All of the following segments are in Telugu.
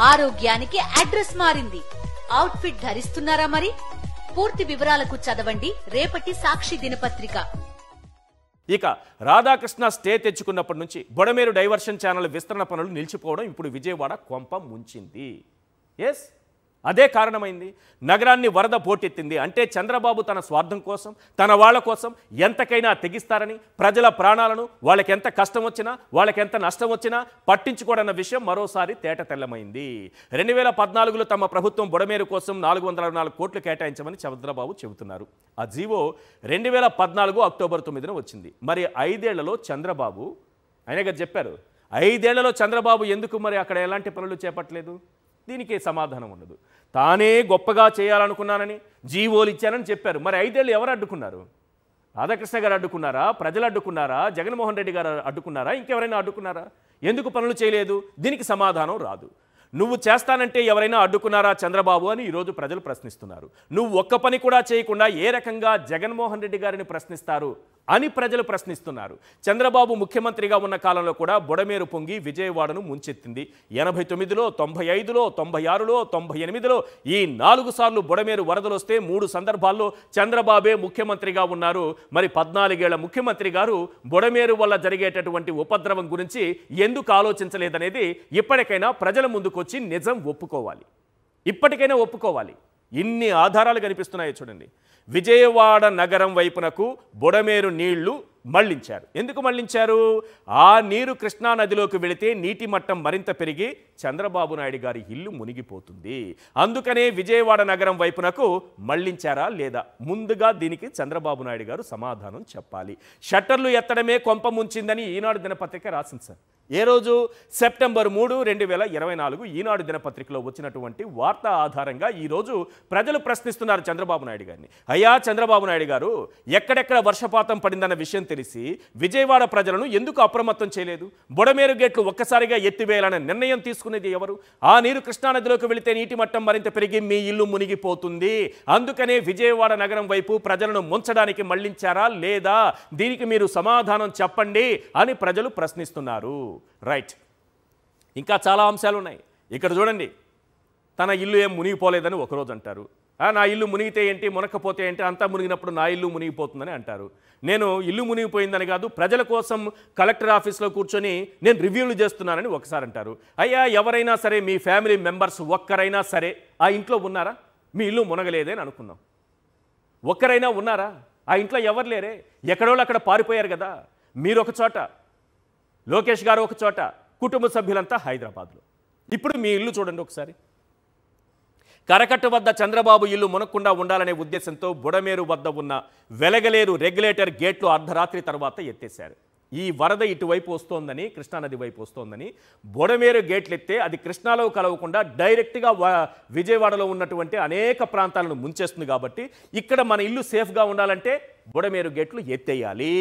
ఆరోగ్యానికి అడ్రస్ మారింది. అవుట్ ఫిట్ ధరిస్తున్నారా మరి? పూర్తి వివరాలకు చదవండి రేపటి సాక్షి దినపత్రిక. ఇక రాధాకృష్ణ స్టే తెచ్చుకున్నప్పటి నుంచి బొడమేరు డైవర్షన్ ఛానల్ విస్తరణ పనులు నిలిచిపోవడం ఇప్పుడు విజయవాడ కొంప ముంచింది. ఎస్, అదే కారణమైంది. నగరాన్ని వరద పోటెత్తింది. అంటే చంద్రబాబు తన స్వార్థం కోసం, తన వాళ్ళ కోసం ఎంతకైనా తెగిస్తారని, ప్రజల ప్రాణాలను వాళ్ళకి ఎంత కష్టం వచ్చినా, వాళ్ళకి ఎంత నష్టం వచ్చినా పట్టించుకోడన్న విషయం మరోసారి తేట తెల్లమైంది. 2014లో తమ ప్రభుత్వం బొడమేరు కోసం 464 కోట్లు కేటాయించమని చంద్రబాబు చెబుతున్నారు. ఆ జీవో 2014 అక్టోబర్ 9న వచ్చింది. మరి 5 ఏళ్లలో చంద్రబాబు, ఆయనగా చెప్పారు, 5 ఏళ్లలో చంద్రబాబు ఎందుకు మరి అక్కడ ఎలాంటి పనులు చేపట్టలేదు? దీనికి సమాధానం ఉండదు. తానే గొప్పగా చేయాలనుకున్నానని, జీవోలు ఇచ్చానని చెప్పారు. మరి 5 ఏళ్ళు ఎవరు అడ్డుకున్నారు? రాధాకృష్ణ గారు అడ్డుకున్నారా? ప్రజలు అడ్డుకున్నారా? జగన్మోహన్ రెడ్డి గారు అడ్డుకున్నారా? ఇంకెవరైనా అడ్డుకున్నారా? ఎందుకు పనులు చేయలేదు? దీనికి సమాధానం రాదు. నువ్వు చేస్తానంటే ఎవరైనా అడ్డుకున్నారా చంద్రబాబు అని ఈరోజు ప్రజలు ప్రశ్నిస్తున్నారు. నువ్వు ఒక్క పని కూడా చేయకుండా ఏ రకంగా జగన్మోహన్ రెడ్డి గారిని ప్రశ్నిస్తారు అని ప్రజలు ప్రశ్నిస్తున్నారు. చంద్రబాబు ముఖ్యమంత్రిగా ఉన్న కాలంలో కూడా బొడమేరు పొంగి విజయవాడను ముంచెత్తింది. 89లో, 95లో, 96లో, 98లో ఈ 4 సార్లు బొడమేరు వరదలు వస్తే 3 సందర్భాల్లో చంద్రబాబే ముఖ్యమంత్రిగా ఉన్నారు. మరి 14 ఏళ్ల ముఖ్యమంత్రి గారు బొడమేరు వల్ల జరిగేటటువంటి ఉపద్రవం గురించి ఎందుకు ఆలోచించలేదనేది ఇప్పటికైనా ప్రజల ముందుకొచ్చి నిజం ఒప్పుకోవాలి. ఇప్పటికైనా ఒప్పుకోవాలి. ఇన్ని ఆధారాలు కనిపిస్తున్నాయో చూడండి. విజయవాడ నగరం వైపునకు బొడమేరు నీళ్లు మళ్లించారు. ఎందుకు మళ్లించారు? ఆ నీరు కృష్ణా నదిలోకి వెళితే నీటి మట్టం మరింత పెరిగి చంద్రబాబు నాయుడు గారి ఇల్లు మునిగిపోతుంది. అందుకనే విజయవాడ నగరం వైపునకు మళ్లించారా లేదా? ముందుగా దీనికి చంద్రబాబు నాయుడు గారు సమాధానం చెప్పాలి. షట్టర్లు ఎత్తడమే కొంప ముంచిందని ఈనాడు దినపత్రిక రాసింది సార్. ఏ రోజు? సెప్టెంబర్ 3, 2024 ఈనాడు దినపత్రికలో వచ్చినటువంటి వార్త ఆధారంగా ఈరోజు ప్రజలు ప్రశ్నిస్తున్నారు చంద్రబాబు నాయుడు గారిని. అయ్యా చంద్రబాబు నాయుడు గారు, ఎక్కడెక్కడ వర్షపాతం పడిందన్న విషయం తెలిసి విజయవాడ ప్రజలను ఎందుకు అప్రమత్తం చేయలేదు? బొడమేరు గేట్లు ఒక్కసారిగా ఎత్తివేయాలనే నిర్ణయం తీసుకునేది ఎవరు? ఆ నీరు కృష్ణానదిలోకి వెళితే నీటి మట్టం మరింత పెరిగి మీ ఇల్లు మునిగిపోతుంది. అందుకనే విజయవాడ నగరం వైపు ప్రజలను ముంచడానికి మళ్లించారా లేదా? దీనికి మీరు సమాధానం చెప్పండి అని ప్రజలు ప్రశ్నిస్తున్నారు. రైట్, ఇంకా చాలా అంశాలు ఉన్నాయి. ఇక్కడ చూడండి, తన ఇల్లు ఏం మునిగిపోలేదని ఒకరోజు అంటారు. నా ఇల్లు మునిగితే ఏంటి, మునకపోతే ఏంటి, అంతా మునిగినప్పుడు నా ఇల్లు మునిగిపోతుందని అంటారు. నేను ఇల్లు మునిగిపోయిందని కాదు, ప్రజల కోసం కలెక్టర్ ఆఫీస్లో కూర్చొని నేను రివ్యూలు చేస్తున్నానని ఒకసారి అంటారు. అయ్యా, ఎవరైనా సరే మీ ఫ్యామిలీ మెంబర్స్ ఒక్కరైనా సరే ఆ ఇంట్లో ఉన్నారా? మీ ఇల్లు మునగలేదే అని అనుకుందాం. ఒక్కరైనా ఉన్నారా? ఆ ఇంట్లో ఎవరు లేరే, ఎక్కడోళ్ళు అక్కడ పారిపోయారు కదా. మీరు ఒక చోట, లోకేష్ గారు ఒక చోట, కుటుంబ సభ్యులంతా హైదరాబాద్లో. ఇప్పుడు మీ ఇల్లు చూడండి ఒకసారి. కరకట్ట వద్ద చంద్రబాబు ఇల్లు మునక్కుండా ఉండాలనే ఉద్దేశంతో బుడమేరు వద్ద ఉన్న వెలగలేరు రెగ్యులేటర్ గేట్లు అర్ధరాత్రి తర్వాత ఎత్తేశారు. ఈ వరద ఇటువైపు వస్తోందని, కృష్ణానది వైపు వస్తోందని బొడమేరు గేట్లు ఎత్తే అది కృష్ణాలో కలవకుండా డైరెక్ట్గా విజయవాడలో ఉన్నటువంటి అనేక ప్రాంతాలను ముంచేస్తుంది. కాబట్టి ఇక్కడ మన ఇల్లు సేఫ్గా ఉండాలంటే బొడమేరు గేట్లు ఎత్తేయాలి.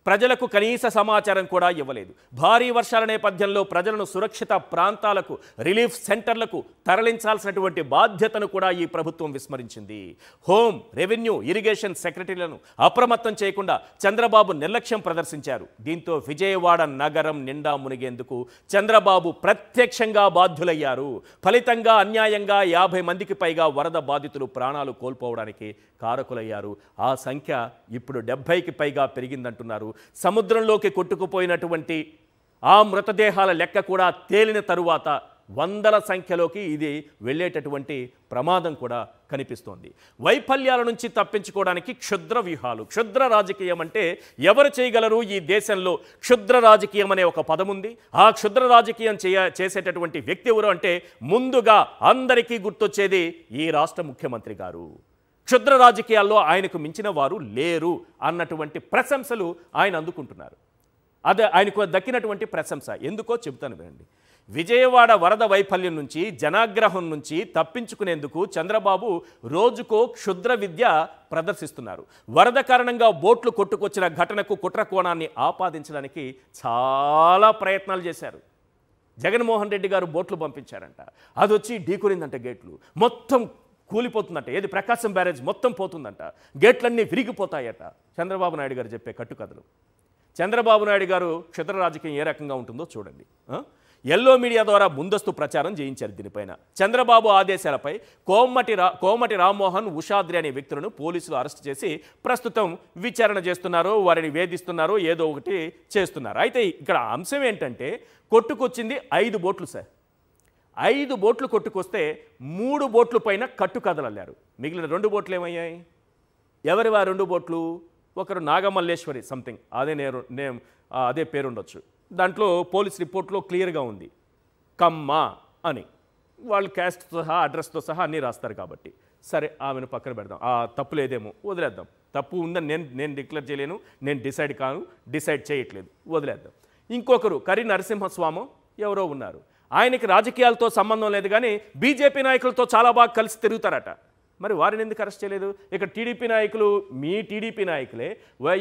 ప్రజలకు కనీస సమాచారం కూడా ఇవ్వలేదు. భారీ వర్షాల నేపథ్యంలో ప్రజలను సురక్షిత ప్రాంతాలకు, రిలీఫ్ సెంటర్లకు తరలించాల్సినటువంటి బాధ్యతను కూడా ఈ ప్రభుత్వం విస్మరించింది. హోం, రెవెన్యూ, ఇరిగేషన్ సెక్రటరీలను అప్రమత్తం చేయకుండా చంద్రబాబు నిర్లక్ష్యం ప్రదర్శించారు. దీంతో విజయవాడ నగరం నిండా మునిగేందుకు చంద్రబాబు ప్రత్యక్షంగా బాధ్యులయ్యారు. ఫలితంగా అన్యాయంగా 50 మందికి పైగా వరద బాధితులు ప్రాణాలు కోల్పోవడానికి కారకులయ్యారు. ఆ సంఖ్య ఇప్పుడు 70కి పైగా పెరిగిందంటున్నారు. సముద్రంలోకి కొట్టుకుపోయినటువంటి ఆ మృతదేహాల లెక్క కూడా తేలిన తరువాత వందల సంఖ్యలోకి ఇది వెళ్ళేటటువంటి ప్రమాదం కూడా కనిపిస్తోంది. వైఫల్యాల నుంచి తప్పించుకోవడానికి క్షుద్ర వ్యూహాలు, క్షుద్ర రాజకీయం అంటే ఎవరు చేయగలరు? ఈ దేశంలో క్షుద్ర రాజకీయం అనే ఒక పదం ఉంది. ఆ క్షుద్ర రాజకీయం చేసేటటువంటి వ్యక్తి ఎవరు అంటే ముందుగా అందరికీ గుర్తొచ్చేది ఈ రాష్ట్ర ముఖ్యమంత్రి గారు. క్షుద్ర రాజకీయాల్లో ఆయనకు మించిన వారు లేరు అన్నటువంటి ప్రశంసలు ఆయన అందుకుంటున్నారు. అదే ఆయనకు దక్కినటువంటి ప్రశంస. ఎందుకో చెబుతాను వినండి. విజయవాడ వరద వైఫల్యం నుంచి, జనాగ్రహం నుంచి తప్పించుకునేందుకు చంద్రబాబు రోజుకో క్షుద్ర విద్య ప్రదర్శిస్తున్నారు. వరద కారణంగా బోట్లు కొట్టుకొచ్చిన ఘటనకు కుట్ర కోణాన్ని ఆపాదించడానికి చాలా ప్రయత్నాలు చేశారు. జగన్మోహన్ రెడ్డి గారు బోట్లు పంపించారంట, అది వచ్చి ఢీకొనిందంట, గేట్లు మొత్తం కూలిపోతుందంట, ఏది ప్రకాశం బ్యారేజ్ మొత్తం పోతుందంట, గేట్లన్నీ విరిగిపోతాయట. చంద్రబాబు నాయుడు గారు చెప్పే కట్టుకథలు. చంద్రబాబు నాయుడు గారు క్షుద్ర రాజకీయం ఏ రకంగా ఉంటుందో చూడండి. ఎల్లో మీడియా ద్వారా ముందస్తు ప్రచారం చేయించారు. దీనిపైన చంద్రబాబు ఆదేశాలపై కోమటి రామ్మోహన్, ఉషాద్రి అనే వ్యక్తులను పోలీసులు అరెస్ట్ చేసి ప్రస్తుతం విచారణ చేస్తున్నారు, వారిని వేధిస్తున్నారు, ఏదో ఒకటి చేస్తున్నారు. అయితే ఇక్కడ అంశం ఏంటంటే కొట్టుకొచ్చింది 5 బోట్లు సార్. 5 బోట్లు కొట్టుకొస్తే 3 బోట్ల పైన కట్టు కథలల్లారు. మిగిలిన 2 బోట్లు ఏమయ్యాయి? ఎవరివా 2 బోట్లు? ఒకరు నాగమల్లేశ్వరి సంథింగ్, అదే పేరుండొచ్చు. దాంట్లో పోలీస్ రిపోర్ట్లో క్లియర్గా ఉంది కమ్మ అని. వాళ్ళు క్యాస్ట్తో సహా అడ్రస్తో సహా అన్నీ రాస్తారు కాబట్టి సరే ఆమెను పక్కన పెడదాం. తప్పు లేదేమో వదిలేద్దాం. తప్పు ఉందని నేను డిక్లేర్ చేయలేను, నేను డిసైడ్ చేయట్లేదు, వదిలేద్దాం. ఇంకొకరు కరి నరసింహస్వామి ఎవరో ఉన్నారు. ఆయనకి రాజకీయాలతో సంబంధం లేదు కానీ బీజేపీ నాయకులతో చాలా బాగా కలిసి తిరుగుతారట. మరి వారిని ఎందుకు అరెస్ట్ చేయలేదు? ఇక్కడ టీడీపీ నాయకులు, మీ టీడీపీ నాయకులే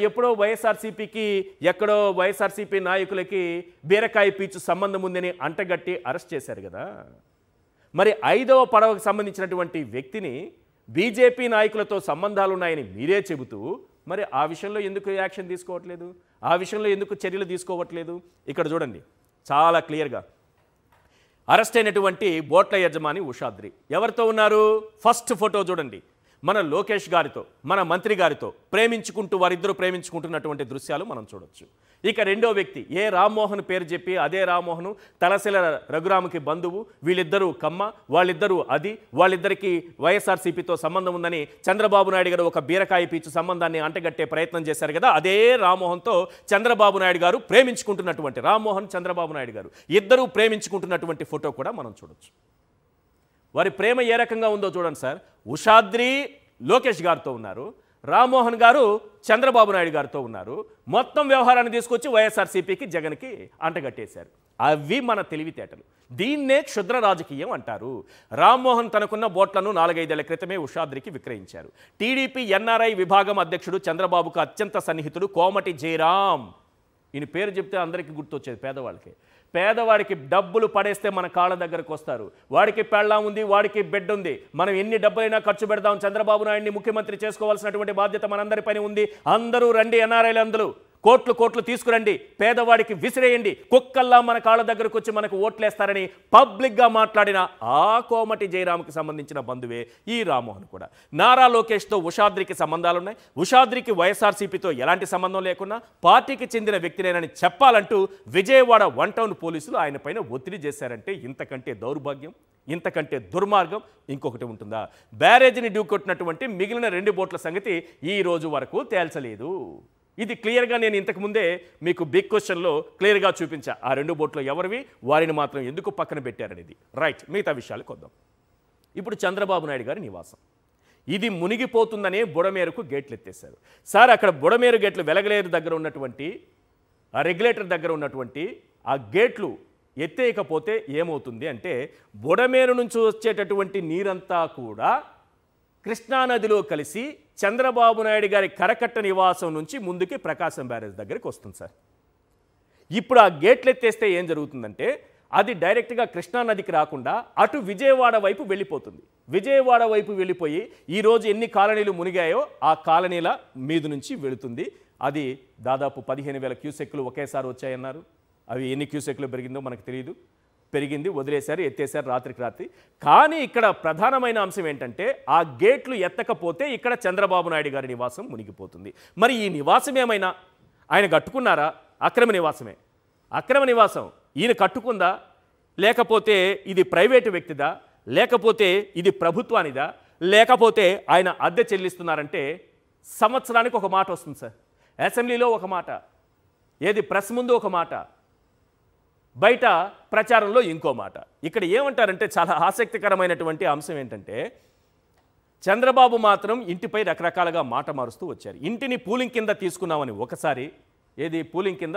ఎప్పుడో ఎక్కడో వైఎస్ఆర్సీపీ నాయకులకి బీరకాయ పీచు సంబంధం ఉందని అంటగట్టి అరెస్ట్ చేశారు కదా. మరి 5వ పడవకు సంబంధించినటువంటి వ్యక్తిని బీజేపీ నాయకులతో సంబంధాలు ఉన్నాయని మీరే చెబుతూ మరి ఆ విషయంలో ఎందుకు యాక్షన్ తీసుకోవట్లేదు? ఆ విషయంలో ఎందుకు చర్యలు తీసుకోవట్లేదు? ఇక్కడ చూడండి చాలా క్లియర్గా అరెస్ట్ అయినటువంటి బోట్ల యజమాని ఉషాద్రి ఎవరితో ఉన్నారు? ఫస్ట్ ఫోటో చూడండి, మన లోకేష్ గారితో, మన మంత్రి గారితో వారిద్దరూ ప్రేమించుకుంటున్నటువంటి దృశ్యాలు మనం చూడొచ్చు. ఇక రెండో వ్యక్తి రామ్మోహన్ పేరు చెప్పి అదే రామ్మోహన్ తలశిల రఘురాముకి బంధువు. వీళ్ళిద్దరూ కమ్మ, వాళ్ళిద్దరికి వైఎస్ఆర్సీపీతో సంబంధం ఉందని చంద్రబాబు నాయుడు గారు ఒక బీరకాయ పీచు సంబంధాన్ని అంటగట్టే ప్రయత్నం చేశారు కదా. అదే రామ్మోహన్తో చంద్రబాబు నాయుడు గారు ప్రేమించుకుంటున్నటువంటి, రామ్మోహన్ చంద్రబాబు నాయుడు గారు ఇద్దరూ ప్రేమించుకుంటున్నటువంటి ఫోటో కూడా మనం చూడొచ్చు. వారి ప్రేమ ఏ రకంగా ఉందో చూడండి సార్. ఉషాద్రి లోకేష్ గారితో ఉన్నారు, రామ్మోహన్ గారు చంద్రబాబు నాయుడు గారితో ఉన్నారు. మొత్తం వ్యవహారాన్ని తీసుకొచ్చి వైఎస్ఆర్సీపీకి, జగన్కి అంటగట్టేశారు. అవి మన తెలివితేటలు. దీన్నే క్షుద్ర రాజకీయం అంటారు. రామ్మోహన్ తనకున్న బోట్లను 4-5 ఏళ్ల క్రితమే ఉషాద్రికి విక్రయించారు. టీడీపీ ఎన్ఆర్ఐ విభాగం అధ్యక్షుడు చంద్రబాబుకు అత్యంత సన్నిహితుడు కోమటి జయరాం. ఈయన పేరు చెప్తే అందరికీ గుర్తొచ్చేది పేదవాళ్ళకి. పేదవాడికి డబ్బులు పడేస్తే మన కాళ్ళ దగ్గరకు వస్తారు. వాడికి పెళ్ళాం ఉంది, వాడికి బెడ్ ఉంది, మనం ఎన్ని డబ్బులైనా ఖర్చు పెడదాం, చంద్రబాబు నాయుడిని ముఖ్యమంత్రి చేసుకోవాల్సినటువంటి బాధ్యత మనందరిపైన ఉంది. అందరూ రండి, ఎన్ఆర్ఐలు అందరూ కోట్లు తీసుకురండి, పేదవాడికి విసిరేయండి, కుక్కల్లా మన కాళ్ళ దగ్గరకు వచ్చి మనకు ఓట్లేస్తారని పబ్లిక్గా మాట్లాడిన ఆ కోమటి జయరామ్కి సంబంధించిన బంధువే ఈ రామ్మోహన్ కూడా. నారా లోకేష్తో ఉషాద్రికి సంబంధాలున్నాయి. ఉషాద్రికి వైఎస్ఆర్సీపీతో ఎలాంటి సంబంధం లేకున్నా పార్టీకి చెందిన వ్యక్తినేనని చెప్పాలంటూ విజయవాడ 1 టౌన్ పోలీసులు ఆయన పైన ఒత్తిడి చేశారంటే ఇంతకంటే దౌర్భాగ్యం, ఇంతకంటే దుర్మార్గం ఇంకొకటి ఉంటుందా? బ్యారేజీని ఢీకొట్టినటువంటి మిగిలిన 2 బోట్ల సంగతి ఈ రోజు వరకు తేల్చలేదు. ఇది క్లియర్గా నేను ఇంతకుముందే మీకు బిగ్ క్వశ్చన్లో క్లియర్గా చూపించా. ఆ 2 బోట్లు ఎవరివి, వారిని మాత్రం ఎందుకు పక్కన పెట్టారనేది. రైట్, మిగతా విషయాలకు వద్దాం. ఇప్పుడు చంద్రబాబు నాయుడు గారి నివాసం ఇది మునిగిపోతుందనే బుడమేరుకు గేట్లు ఎత్తేశారు సార్. అక్కడ బుడమేరు గేట్లు వెలగలేరు దగ్గర ఉన్నటువంటి ఆ రెగ్యులేటర్ దగ్గర ఉన్నటువంటి ఆ గేట్లు ఎత్తేయకపోతే ఏమవుతుంది అంటే బుడమేరు నుంచి వచ్చేటటువంటి నీరంతా కూడా కృష్ణానదిలో కలిసి చంద్రబాబు నాయుడు గారి కరకట్ట నివాసం నుంచి ముందుకి ప్రకాశం బ్యారేజ్ దగ్గరికి వస్తుంది సార్. ఇప్పుడు ఆ గేట్లు ఎత్తేస్తే ఏం జరుగుతుందంటే అది డైరెక్ట్గా కృష్ణానదికి రాకుండా అటు విజయవాడ వైపు వెళ్ళిపోతుంది. విజయవాడ వైపు వెళ్ళిపోయి ఈరోజు ఎన్ని కాలనీలు మునిగాయో ఆ కాలనీల మీద నుంచి వెళుతుంది. అది దాదాపు 15,000 క్యూసెక్కులు ఒకేసారి వచ్చాయన్నారు. అవి ఎన్ని క్యూసెక్కులు పెరిగిందో మనకు తెలియదు. పెరిగింది, వదిలేశారు, ఎత్తేశారు రాత్రికి రాత్రి. కానీ ఇక్కడ ప్రధానమైన అంశం ఏంటంటే ఆ గేట్లు ఎత్తకపోతే ఇక్కడ చంద్రబాబు నాయుడు గారి నివాసం మునిగిపోతుంది. మరి ఈ నివాసం ఏమైనా ఆయన కట్టుకున్నారా? అక్రమ నివాసమే. అక్రమ నివాసం ఈయన కట్టుకుందా, లేకపోతే ఇది ప్రైవేటు వ్యక్తిదా, లేకపోతే ఇది ప్రభుత్వానిదా, లేకపోతే ఆయన అద్దె చెల్లిస్తున్నారంటే సంవత్సరానికి ఒక మాట వస్తుంది సార్. అసెంబ్లీలో ఒక మాట, ప్రెస్ ముందు ఒక మాట, బయట ప్రచారంలో ఇంకో మాట. ఇక్కడ ఏమంటారంటే చాలా ఆసక్తికరమైనటువంటి అంశం ఏంటంటే చంద్రబాబు మాత్రం ఇంటిపై రకరకాలుగా మాట మారుస్తూ వచ్చారు. ఇంటిని పూలింగ్ కింద తీసుకున్నామని ఒకసారి, పూలింగ్ కింద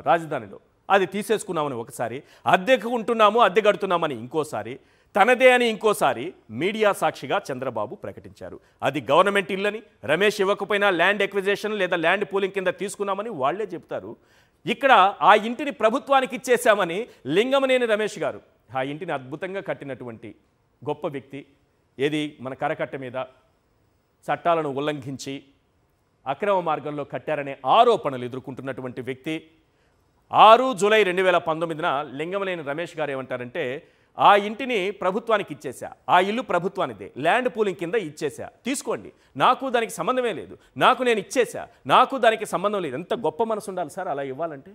రాజధానిలో అది తీసేసుకున్నామని ఒకసారి, అద్దెకు ఉంటున్నాము, అద్దె కడుతున్నామని ఇంకోసారి, తనదే అని ఇంకోసారి మీడియా సాక్షిగా చంద్రబాబు ప్రకటించారు. అది గవర్నమెంట్ ఇల్లని, రమేష్ ఇవ్వకపోయినా ల్యాండ్ ఎక్విజిషన్ లేదా ల్యాండ్ పూలింగ్ కింద తీసుకున్నామని వాళ్లే చెప్తారు. ఇక్కడ ఆ ఇంటిని ప్రభుత్వానికి ఇచ్చేశామని లింగమనేని రమేష్ గారు, ఆ ఇంటిని అద్భుతంగా కట్టినటువంటి గొప్ప వ్యక్తి, మన కరకట్ట మీద చట్టాలను ఉల్లంఘించి అక్రమ మార్గంలో కట్టారనే ఆరోపణలు ఎదుర్కొంటున్నటువంటి వ్యక్తి, 6 జూలై 2019న లింగమనేని రమేష్ గారు ఏమంటారంటే, ఆ ఇంటిని ప్రభుత్వానికి ఇచ్చేసా, ఆ ఇల్లు ప్రభుత్వానిదే, ల్యాండ్ పూలింగ్ కింద ఇచ్చేసా, తీసుకోండి, నాకు దానికి సంబంధమే లేదు, నేను ఇచ్చేసా, నాకు దానికి సంబంధం లేదు. ఎంత గొప్ప మనసు ఉండాలి సార్ అలా ఇవ్వాలంటే,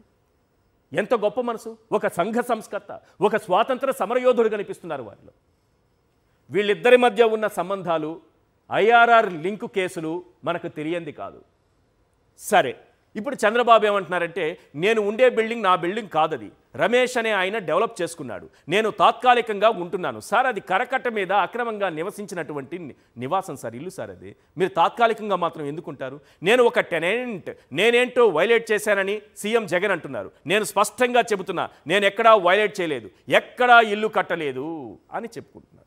ఎంత గొప్ప మనసు. ఒక సంఘ సంస్కర్త, ఒక స్వాతంత్ర సమరయోధుడు కనిపిస్తున్నారు వారిలో. వీళ్ళిద్దరి మధ్య ఉన్న సంబంధాలు, ఐఆర్ఆర్ లింకు కేసులు మనకు తెలియంది కాదు. సరే, ఇప్పుడు చంద్రబాబు ఏమంటున్నారంటే, నేను ఉండే బిల్డింగ్ నా బిల్డింగ్ కాదది, రమేష్ అనే ఆయన డెవలప్ చేసుకున్నాడు, నేను తాత్కాలికంగా ఉంటున్నాను. సార్, అది కరకట్ట మీద అక్రమంగా నివసించినటువంటి నివాసం సార్, ఇల్లు సార్ అది. మీరు తాత్కాలికంగా మాత్రం ఎందుకుంటారు? నేను ఒక టెనెంట్, నేనేంటో వైలేట్ చేశానని సీఎం జగన్ అంటున్నారు. నేను స్పష్టంగా చెబుతున్నా, నేను ఎక్కడా వైలేట్ చేయలేదు, ఎక్కడా ఇల్లు కట్టలేదు అని చెప్పుకుంటున్నారు.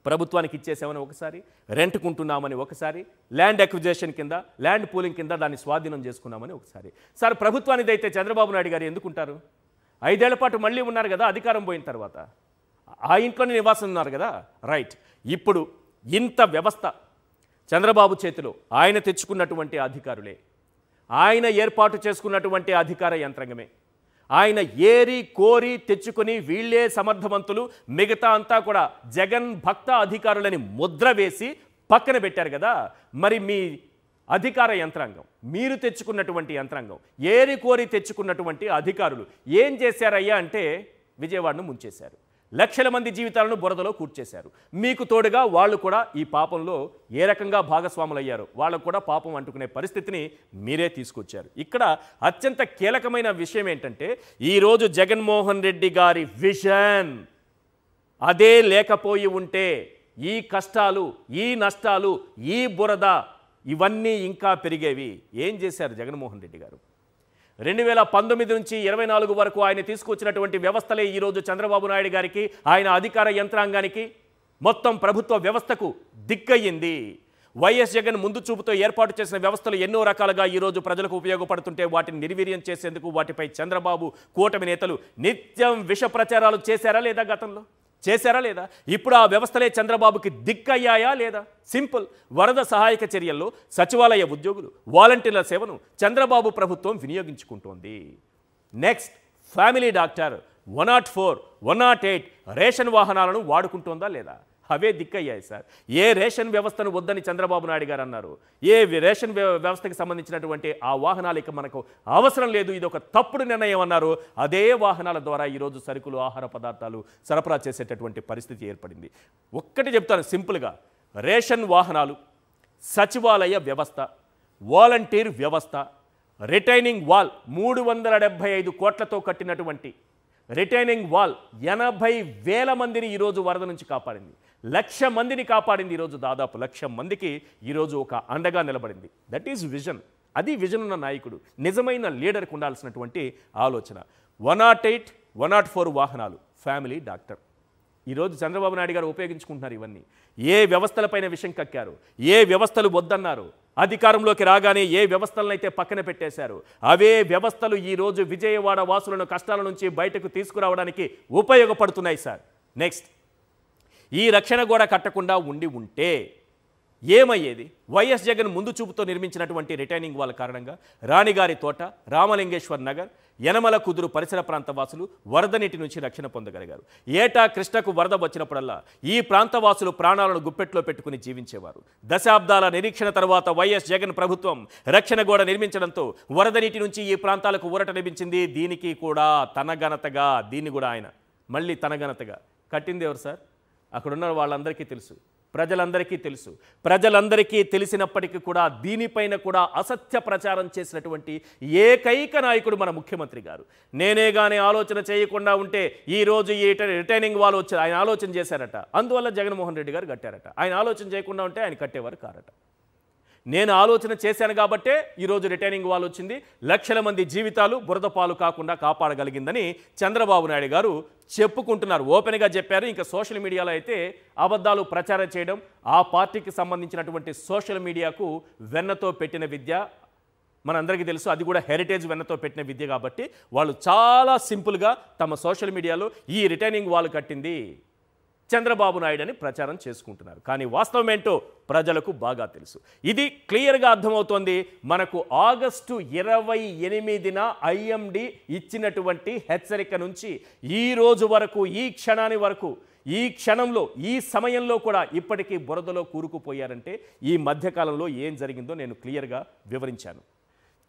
ప్రభుత్వానికి ఇచ్చేసామని ఒకసారి, రెంట్కుంటున్నామని ఒకసారి, ల్యాండ్ అక్విజిషన్ కింద, ల్యాండ్ పూలింగ్ కింద దాన్ని స్వాధీనం చేసుకున్నామని ఒకసారి. సార్, ప్రభుత్వానిది అయితే చంద్రబాబు నాయుడు గారు ఎందుకుంటారు? 5 ఏళ్ల పాటు మళ్ళీ ఉన్నారు కదా అధికారం పోయిన తర్వాత, ఆ ఇంట్లోనే నివాసం ఉన్నారు కదా. రైట్, ఇప్పుడు ఇంత వ్యవస్థ చంద్రబాబు చేతిలో, ఆయన తెచ్చుకున్నటువంటి అధికారులే, ఆయన ఏర్పాటు చేసుకున్నటువంటి అధికార యంత్రాంగమే, ఆయన ఏరి కోరి తెచ్చుకొని వీళ్ళే సమర్థవంతులు, మిగతా అంతా కూడా జగన్ భక్త అధికారులని ముద్ర వేసి పక్కన పెట్టారు కదా. మరి మీ అధికార యంత్రాంగం, మీరు తెచ్చుకున్నటువంటి యంత్రాంగం, ఏరి కోరి తెచ్చుకున్నటువంటి అధికారులు ఏం చేశారయ్యా అంటే విజయవాడను ముంచేశారు, లక్షల మంది జీవితాలను బురదలో కూర్చేశారు. మీకు తోడుగా వాళ్ళు కూడా ఈ పాపంలో ఏ రకంగా భాగస్వాములు అయ్యారో వాళ్ళకు కూడా పాపం అంటుకునే పరిస్థితిని మీరే తీసుకొచ్చారు. ఇక్కడ అత్యంత కీలకమైన విషయం ఏంటంటే, ఈరోజు జగన్మోహన్ రెడ్డి గారి విజన్ అదే లేకపోయి ఉంటే ఈ కష్టాలు, ఈ నష్టాలు, ఈ బురద ఇవన్నీ ఇంకా పెరిగేవి. ఏం చేశారు జగన్మోహన్ రెడ్డి గారు? 2019 నుంచి 24 వరకు ఆయన తీసుకొచ్చినటువంటి వ్యవస్థలే ఈరోజు చంద్రబాబు నాయుడు గారికి, ఆయన అధికార యంత్రాంగానికి, మొత్తం ప్రభుత్వ వ్యవస్థకు దిక్కయ్యింది. వైఎస్ జగన్ ముందు చూపుతో ఏర్పాటు చేసిన వ్యవస్థలు ఎన్నో రకాలుగా ఈరోజు ప్రజలకు ఉపయోగపడుతుంటే వాటిని నిర్వీర్యం చేసేందుకు వాటిపై చంద్రబాబు, కూటమి నేతలు నిత్యం విష ప్రచారాలు చేశారా లేదా? గతంలో చేశారా లేదా? ఇప్పుడు ఆ వ్యవస్థలే చంద్రబాబుకి దిక్కయ్యాయా లేదా? సింపుల్. వరద సహాయక చర్యల్లో సచివాలయ ఉద్యోగులు, వాలంటీర్ల సేవను చంద్రబాబు ప్రభుత్వం వినియోగించుకుంటోంది. నెక్స్ట్, ఫ్యామిలీ డాక్టర్, 104, 108 రేషన్ వాహనాలను వాడుకుంటోందా లేదా? అవే దిక్కయ్యాయి సార్. ఏ రేషన్ వ్యవస్థను వద్దని చంద్రబాబు నాయుడు గారు అన్నారు, ఏ రేషన్ వ్యవస్థకి సంబంధించినటువంటి ఆ వాహనాలు ఇక మనకు అవసరం లేదు, ఇది ఒక తప్పుడు నిర్ణయం అన్నారు. అదే వాహనాల ద్వారా ఈరోజు సరుకులు, ఆహార పదార్థాలు సరఫరా చేసేటటువంటి పరిస్థితి ఏర్పడింది. ఒక్కటి చెప్తాను సింపుల్గా, రేషన్ వాహనాలు, సచివాలయ వ్యవస్థ, వాలంటీర్ వ్యవస్థ, రిటైనింగ్ వాల్ 375 కోట్లతో కట్టినటువంటి రిటైనింగ్ వాల్ 80,000 మందిని ఈరోజు వరద నుంచి కాపాడింది. 1,00,000 మందిని కాపాడింది. ఈరోజు దాదాపు 1,00,000 మందికి ఈరోజు ఒక అండగా నిలబడింది. That is vision. అది విజన్ ఉన్న నాయకుడు, నిజమైన లీడర్కి ఉండాల్సినటువంటి ఆలోచన. 108, 104 వాహనాలు, ఫ్యామిలీ డాక్టర్. ఈరోజు చంద్రబాబు నాయుడు గారు ఉపయోగించుకుంటున్నారు ఇవన్నీ. ఏ వ్యవస్థలపైన విషం కక్కారు, ఏ వ్యవస్థలు వద్దన్నారు, అధికారంలోకి రాగానే ఏ వ్యవస్థలనైతే పక్కన పెట్టేశారు, అవే వ్యవస్థలు ఈరోజు విజయవాడ వాసులను కష్టాల నుంచి బయటకు తీసుకురావడానికి ఉపయోగపడుతున్నాయి సార్. నెక్స్ట్, ఈ రక్షణ గోడ కట్టకుండా ఉంటే ఏమయ్యేది? వైఎస్ జగన్ ముందు చూపుతో నిర్మించినటువంటి రిటైనింగ్ వాల్ కారణంగా రాణిగారి తోట, రామలింగేశ్వర్ నగర్, యనమల కుదురు పరిసర ప్రాంత వాసులు వరద నీటి నుంచి రక్షణ పొందగలిగారు. ఏటా కృష్ణకు వరద వచ్చినప్పుడల్లా ఈ ప్రాంతవాసులు ప్రాణాలను గుప్పెట్లో పెట్టుకుని జీవించేవారు. దశాబ్దాల నిరీక్షణ తర్వాత వైఎస్ జగన్ ప్రభుత్వం రక్షణ గోడ నిర్మించడంతో వరద నీటి నుంచి ఈ ప్రాంతాలకు ఊరట లభించింది. దీనికి కూడా తనఘనతగా, దీన్ని కూడా ఆయన మళ్ళీ తనఘనతగా కట్టింది ఎవరు సార్? అక్కడున్న వాళ్ళందరికీ తెలుసు, ప్రజలందరికీ తెలుసు. ప్రజలందరికీ తెలిసినప్పటికీ కూడా దీనిపైన కూడా అసత్య ప్రచారం చేసినటువంటి ఏకైక నాయకుడు మన ముఖ్యమంత్రి గారు. నేనే కానీ ఆలోచన చేయకుండా ఉంటే ఈరోజు ఈ రిటైనింగ్ వాల్ వచ్చి ఆయన ఆలోచన చేశారట, అందువల్ల జగన్మోహన్ రెడ్డి గారు కట్టారట. ఆయన ఆలోచన చేయకుండా ఉంటే ఆయన కట్టేవారు కారట. నేను ఆలోచన చేశాను కాబట్టే ఈరోజు రిటైనింగ్ వాల్ వచ్చింది, 1,00,000 మంది జీవితాలు బురద పాలు కాకుండా కాపాడగలిగిందని చంద్రబాబు నాయుడు గారు చెప్పుకుంటున్నారు. ఓపెన్గా చెప్పారు. ఇంకా సోషల్ మీడియాలో అయితే అబద్ధాలు ప్రచారం చేయడం ఆ పార్టీకి సంబంధించినటువంటి సోషల్ మీడియాకు వెన్నతో పెట్టిన విద్య మనందరికీ తెలుసు. అది కూడా హెరిటేజ్ వెన్నతో పెట్టిన విద్య కాబట్టి వాళ్ళు చాలా సింపుల్గా తమ సోషల్ మీడియాలో ఈ రిటైనింగ్ వాల్ కట్టింది, చంద్రబాబు నాయుడు అని ప్రచారం చేసుకుంటున్నారు. కానీ వాస్తవం ఏంటో ప్రజలకు బాగా తెలుసు. ఇది క్లియర్గా అర్థమవుతోంది. మనకు ఆగస్టు 28న ఐఎండి ఇచ్చినటువంటి హెచ్చరిక నుంచి ఈ రోజు వరకు, ఈ క్షణాని వరకు, ఈ క్షణంలో, ఈ సమయంలో కూడా ఇప్పటికీ బురదలో కూరుకుపోయారంటే ఈ మధ్యకాలంలో ఏం జరిగిందో నేను క్లియర్గా వివరించాను.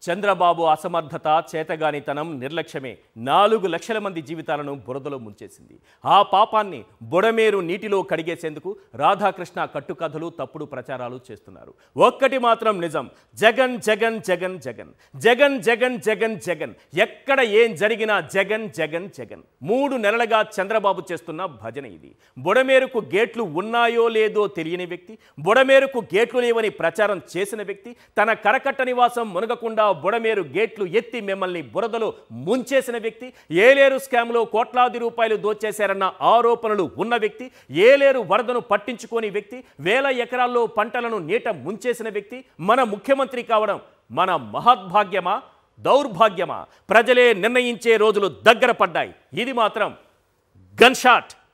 చంద్రబాబు అసమర్థత, చేతగానితనం, నిర్లక్ష్యమే 4 లక్షల మంది జీవితాలను బురదలో ముంచేసింది. ఆ పాపాన్ని బుడమేరు నీటిలో కడిగేసేందుకు రాధాకృష్ణ కట్టుకథలు, తప్పుడు ప్రచారాలు చేస్తున్నారు. ఒక్కటి మాత్రం నిజం, జగన్ జగన్ జగన్ జగన్ జగన్ జగన్ జగన్ జగన్, ఎక్కడ ఏం జరిగినా జగన్ జగన్ జగన్. 3 నెలలుగా చంద్రబాబు చేస్తున్న భజన ఇది. బుడమేరుకు గేట్లు ఉన్నాయో లేదో తెలియని వ్యక్తి, బుడమేరుకు గేట్లు లేవని ప్రచారం చేసిన వ్యక్తి, తన కరకట్ట నివాసం మునగకుండా బుడమేరు గేట్లు ఎత్తి మిమ్మల్ని బురదలో ముంచేసిన వ్యక్తి, ఏలేరు స్కామ్లో కోట్లాది రూపాయలు దోచేశారన్న ఆరోపణలు ఉన్న వ్యక్తి, ఏలేరు వరదను పట్టించుకోని వ్యక్తి, వేల ఎకరాల్లో పంటలను నీట ముంచేసిన వ్యక్తి మన ముఖ్యమంత్రి కావడం మన మహద్భాగ్యమా, దౌర్భాగ్యమా? ప్రజలే నిర్ణయించే రోజులు దగ్గర పడ్డాయి. ఇది మాత్రం గన్ షాట్.